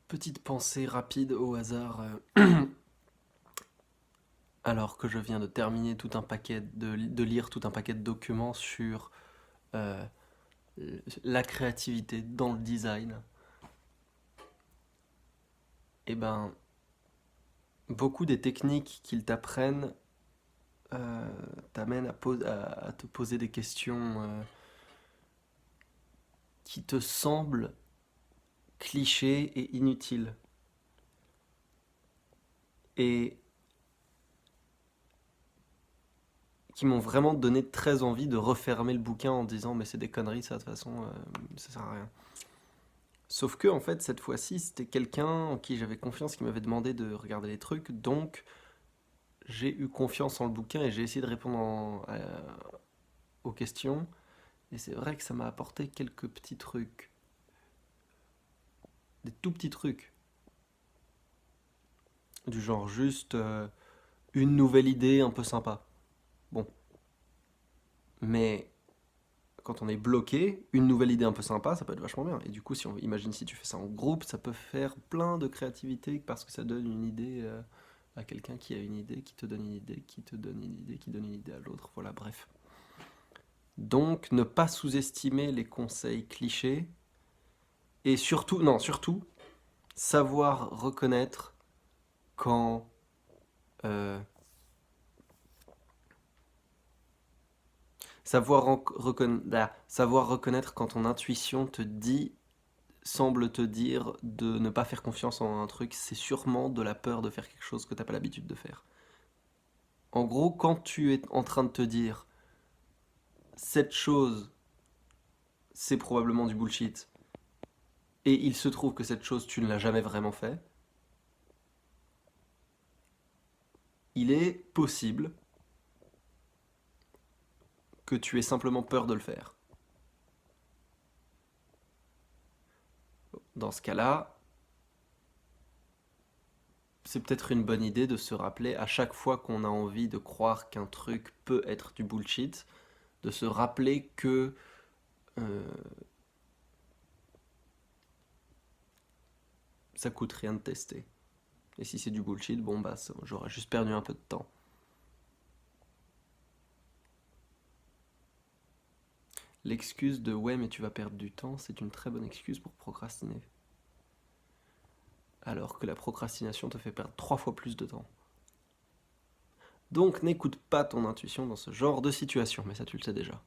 Petite pensée rapide au hasard, alors que je viens de terminer tout un paquet de lire tout un paquet de documents sur euh, la créativité dans le design. Et ben, beaucoup des techniques qu'ils t'apprennent euh, t'amènent à te poser des questions qui te semblent clichés et inutiles. Et qui m'ont vraiment donné très envie de refermer le bouquin en disant mais c'est des conneries ça de toute façon, ça sert à rien. Sauf que en fait cette fois-ci c'était quelqu'un en qui j'avais confiance qui m'avait demandé de regarder les trucs, donc j'ai eu confiance en le bouquin et j'ai essayé de répondre aux questions. Et c'est vrai que ça m'a apporté quelques petits trucs, des tout petits trucs, du genre juste une nouvelle idée un peu sympa. Bon, mais quand on est bloqué, une nouvelle idée un peu sympa, ça peut être vachement bien. Et du coup, si on imagine si tu fais ça en groupe, ça peut faire plein de créativité parce que ça donne une idée à quelqu'un qui a une idée, qui te donne une idée, qui te donne une idée, qui donne une idée à l'autre. Voilà, bref. Donc, ne pas sous-estimer les conseils clichés et surtout, non, surtout, savoir reconnaître quand euh, savoir reconnaître quand ton intuition te dit semble te dire de ne pas faire confiance en un truc, c'est sûrement de la peur de faire quelque chose que tu n'as pas l'habitude de faire. En gros, quand tu es en train de te dire cette chose, c'est probablement du bullshit, et il se trouve que cette chose, tu ne l'as jamais vraiment fait, il est possible que tu aies simplement peur de le faire. Dans ce cas-là, c'est peut-être une bonne idée de se rappeler à chaque fois qu'on a envie de croire qu'un truc peut être du bullshit, de se rappeler que euh, ça coûte rien de tester. Et si c'est du bullshit, bon bah j'aurais juste perdu un peu de temps. L'excuse de ouais mais tu vas perdre du temps, c'est une très bonne excuse pour procrastiner. Alors que la procrastination te fait perdre 3 fois plus de temps. Donc n'écoute pas ton intuition dans ce genre de situation, mais ça tu le sais déjà.